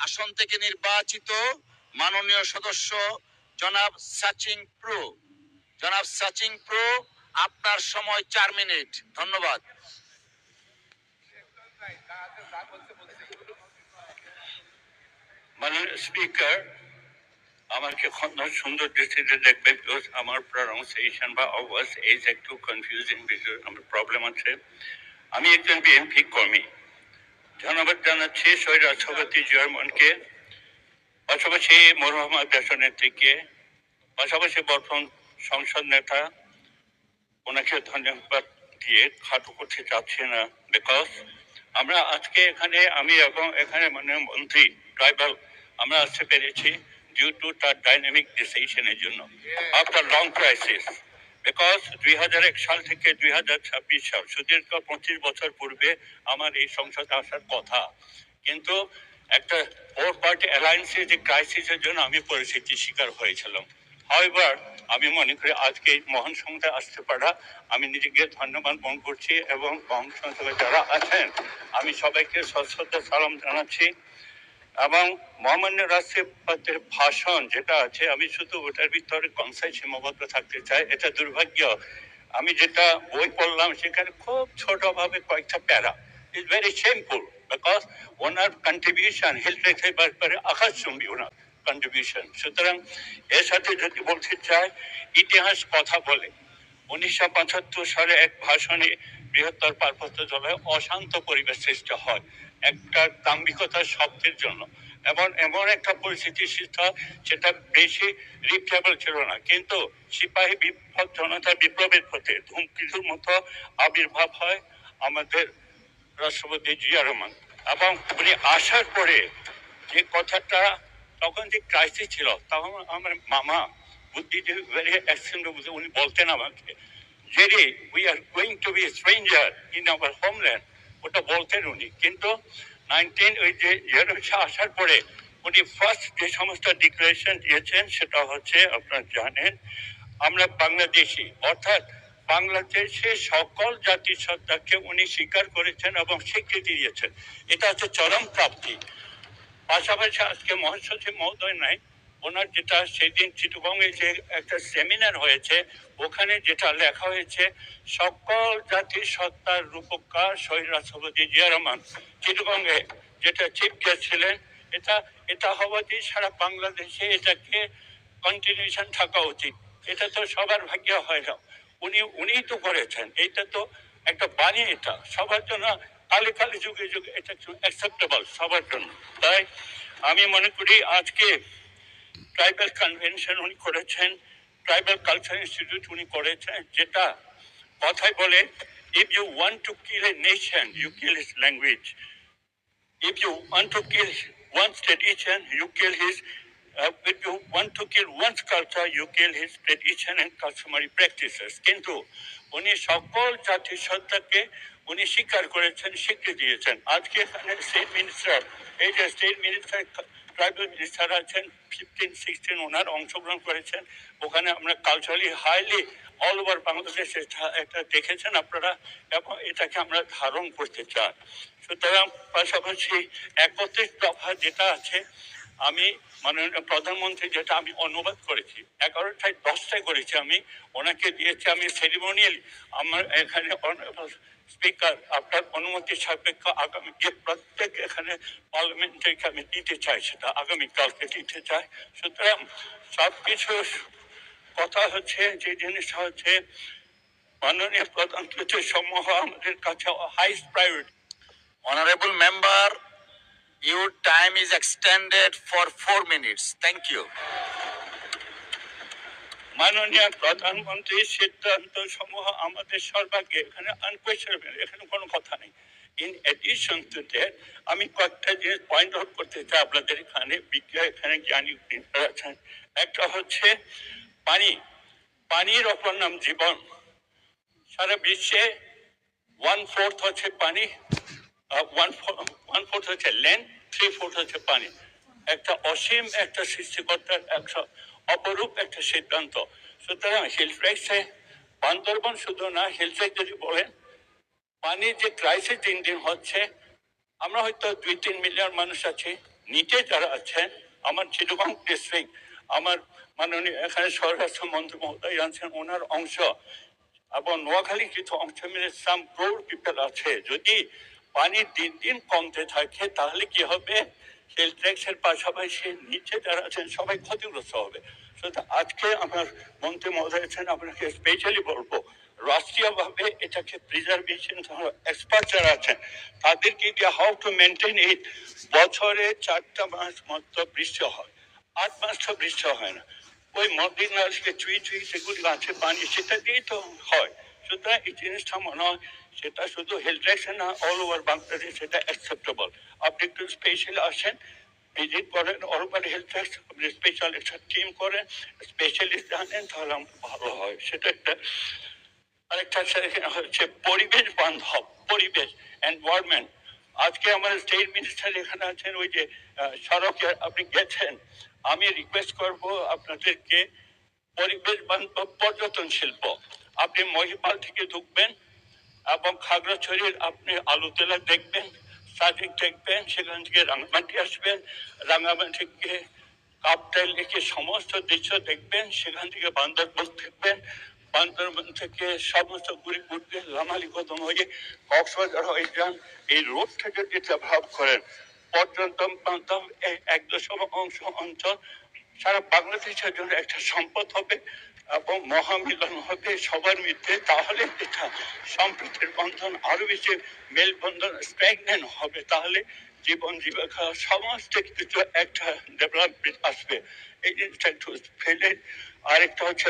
আসন থেকে নির্বাচিত মাননীয় সদস্য জনাব সাচিং প্রো। জনাব সাচিং প্রো, আপনার সময় 4 মিনিট। ধন্যবাদ। মাননীয় স্পিকার, আমাকে সুন্দর দৃষ্টিতে দেখবে, বিকজ আমার প্রনাউন্সিয়েশন বা আওয়াজ এই যে একটু কনফিউজিং বিষয়, আমার প্রবলেম আছে। আমি একজন বিএনপি কর্মী। ধন্যবাদ জানাচ্ছি শহীদ রাষ্ট্রপতি জিয়া রহমানকে, পাশাপাশি মরহুমা দেশনেত্রীকে, পাশাপাশি বর্তমান সংসদ নেতা, ওনাকে ধন্যবাদ দিয়ে খাটো করতে চাচ্ছি না, বিকজ আমরা আজকে এখানে, আমি এবং এখানে মানে মন্ত্রী ট্রাইবাল, আমরা আসতে পেরেছি ডিউ টু তার ডাইনামিক ডিসিশনের জন্য আফটার লং ক্রাইসিস। বিকজ 2001 সাল থেকে 2026 সাল, সুদীর্ঘ 25 বছর পূর্বে আমার এই সংসদে আসার কথা, কিন্তু একটা ফোর পার্টি অ্যালায়েন্সের যে ক্রাইসিসের জন্য আমি পরিস্থিতির শিকার হয়েছিলাম। হাউএভার, আমি মনে করি আজকে এই মহান সংখ্যায় আসতে পারা, আমি নিজেকে ধন্যবাদ মনে করছি এবং মহান সংখ্যায় যারা আছেন আমি সবাইকে সশ্রদ্ধ সালাম জানাচ্ছি। এবং মহামান্য রাষ্ট্রপতির ভাষণ যেটা আছে, আমি শুধু ওটার ভিতরে কনসাইজ সীমাবদ্ধ থাকতে চাই। এটা দুর্ভাগ্য, আমি যেটা বই পড়লাম সেখানে খুব ছোটভাবে কয়েকটা প্যারা, is very shameful, because owner contribution health রেখে ব্যাপারে আকাশচুম্বী ওনার কন্ট্রিবিউশন। সুতরাং এর সাথে যদি বলতে চাই, ইতিহাস কথা বলে। 1975 সালে এক ভাষণে বৃহত্তর পার্বত্য জলায় অশান্ত পরিবেশ সৃষ্টি হয় একটা দাম্ভিকতার শব্দের জন্য, এবং এমন একটা পরিস্থিতি সৃষ্টি হয় যেটা বেশি রিপ্লেবল ছিল না, কিন্তু সিপাহী বিপ্লব, জনতা বিপ্লবের প্রতি ধূমকেতুর মতো আবির্ভাব হয় আমাদের রাষ্ট্রপতি জিয়া রহমান। এবং উনি আসার পরে যে কথাটা, তখন যে ক্রাইসিস ছিল, তখন আমার মামা বুদ্ধিজীবী উনি বলতেন আমাকে, Jerry we are going to be stranger in our homeland, ওটা বলতেন উনি। কিন্তু ওই যে আসার পরে উনি ফার্স্ট যে সমস্ত ডিক্লারেশন দিয়েছেন সেটা হচ্ছে, আপনারা জানেন, আমরা বাংলাদেশি, অর্থাৎ বাংলাদেশের সকল জাতিসত্তাকে উনি স্বীকার করেছেন এবং স্বীকৃতি দিয়েছেন। এটা হচ্ছে চরম প্রাপ্তি। পাশাপাশি আজকে মহাসচিব মহোদয় নাই, ওনার যেটা সেদিন চিটগংয়ে যে একটা সেমিনার হয়েছে, ওখানে যেটা লেখা হয়েছে, সকল জাতির সত্তার রূপকার শহীদ রাষ্ট্রপতি জিয়া রহমান, চিটগংয়ে যেটা চিফ গেস্ট ছিলেন, এটা এটা হওয়াতে সারা বাংলাদেশে এটাকে কন্টিনিউশন থাকা উচিত। এটা তো সবার ভাগ্য হয় না, উনিই তো করেছেন। এটা তো একটা বাণী, এটা সবার জন্য, কালে কালে যুগে যুগে এটা অ্যাকসেপ্টেবল সবার জন্য। তাই আমি মনে করি আজকে ট্রাইবাল কনভেনশন উনি করেছেন, ট্রাইবাল কালচার ইনস্টিটিউট উনি করেছেন, যেটা কথায় বলে, if you want to kill a nation you kill his language, if you want to kill one's tradition, you kill his. If you want to kill one's culture, you kill his tradition and customary practices. কিন্তু উনি সকল জাতির সত্তাকে উনি স্বীকার করেছেন, স্বীকৃতি দিয়েছেন। আজকে এখানে স্টেট মিনিস্টার, এই যে স্টেট মিনিস্টার, ট্রাইবাল মিনিস্টার আছেন, 15-16 ওনার অংশগ্রহণ করেছেন। ওখানে আমরা কালচারালি হাইলি অল ওভার বাংলাদেশে একটা দেখেছেন আপনারা, এবং এটাকে আমরা ধারণ করতে চাই। সুতরাং পাশাপাশি 31 দফা যেটা আছে, আমি মাননীয় প্রধানমন্ত্রী যেটা আমি অনুবাদ করেছি, 11টায় 10টায় করেছি, আমি ওনাকে দিয়েছি। আমি সেরিমোনিয়াল আমার এখানে স্পিকার আপনার অনুমতি সাপেক্ষ আগামীকে প্রত্যেক এখানে পার্লামেন্টকে আমি দিতে চাই, সেটা আগামীকালকে দিতে চাই। সুতরাং সবকিছু কথা হচ্ছে, যে জিনিসটা হচ্ছে মাননীয় প্রধানমন্ত্রী সমূহ আমাদের কাছে highest priority. Honorable member, your time is extended for 4 minutes. Thank you. মাননীয় প্রধানমন্ত্রীর সিদ্ধান্ত সমূহ আমাদের সর্বাগ্রে, এখানে আনকোয়েশনেবল, এখানে কোনো কথা নেই। ইন এডিশন টু দ্যাট, আমি কয়েকটা জিনিস পয়েন্ট আউট করতে চাই আপনাদের এখানে, বিজ্ঞান এখানে জ্ঞানী আছেন। একটা হচ্ছে পানি, পানির অপর নাম জীবন। সারা বিশ্বে 1/4 হচ্ছে পানি, 1/4 হচ্ছে ল্যান্ড, 3/4 হচ্ছে পানি। একটা অসীম একটা সৃষ্টিকর্তার একটা অপরূপ একটা সিদ্ধান্ত। সুতরাং হিলফ্লেক্সে বান্দরবন শুধু না, হিলফ্লেক্স যদি বলেন, পানির যে ক্রাইসিস দিন দিন হচ্ছে, আমরা হয়তো 2-3 মিলিয়ন মানুষ আছি, নিচে যারা আছেন, আমার চিটাগং ডিস্ট্রিক্ট, আমার মাননীয় এখানে স্বরাষ্ট্র মন্ত্রী মহোদয় আছেন, ওনার অংশ এবং নোয়াখালী কিছু অংশ মিলে সাম ক্রোর পিপল আছে। যদি পানি দিন দিন কমতে থাকে তাহলে কি হবে? হেলথ ট্যাক্সের পাশাপাশি নিচে যারা আছেন সবাই ক্ষতিগ্রস্ত হবে। সুতরাং আজকে আমার মন্ত্রী মহোদয় আছেন, আপনাকে স্পেশালি বলবো রাষ্ট্রীয়ভাবে এটাকে প্রিজার্ভেশন এক্সপার্ট যারা আছেন তাদেরকে দিয়ে হাউ টু মেনটেন ইট। বছরে 4টা মাস মাত্র বৃষ্টি হয়, 8 মাস তো বৃষ্টি হয় না। ওই মদিনাকে চুই চুই সেগুলি আছে পানি, সেটা দিয়েই তো হয়। সুতরাং এই জিনিসটা মনে হয় সেটা শুধু হেলথ ট্যাক্সে না, অল ওভার বাংলাদেশ সেটা অ্যাকসেপ্টেবল। আপনি একটু স্পেশাল আসেন, ভিজিট করেন অল ওভার হেলথ ট্যাক্স, আপনি স্পেশাল একটা টিম করেন, স্পেশালিস্ট জানেন, তাহলে আমার ভালো হয়। সেটা একটা। আরেকটা হচ্ছে পরিবেশ বান্ধব, পরিবেশ এনভায়রনমেন্ট। আজকে আমাদের স্টেট মিনিস্টার এখানে আছেন, ওই যে সড়কে আপনি গেছেন, আমি রিকোয়েস্ট করব আপনাদেরকে পরিবেশ বান্ধব পর্যটন শিল্প। আপনি মহিপাল থেকে ঢুকবেন এবং খাগড়াছড়ির আপনি আলুতলা দেখবেন, সাজেক দেখবেন, সেখান থেকে রাঙামাটি আসবেন, রাঙামাটি থেকে কাপ্তাই লেকে সমস্ত দৃশ্য দেখবেন, সেখান থেকে বান্দরবন দেখবেন, বান্দরবন থেকে সমস্ত ঘুরে ঘুরবে লামালি কদম হয়ে কক্সবাজার হয়ে যান। এই রোডটা যদি ডেভেলপ করেন, পর্যটন বান্ধব 1.1 অঞ্চল সারা বাংলাদেশের জন্য একটা সম্পদ হবে এবং মহামিলন হবে সবার মধ্যে। তাহলে এটা সম্প্রীতির বন্ধন আরো বেশি মেলবন্ধন স্ট্রেংথেন হবে। তাহলে জীবন জীবিকা সমস্ত কিছু একটা ডেভেলপমেন্ট আসবে। এই জিনিসটা একটু ফেলে। আরেকটা হচ্ছে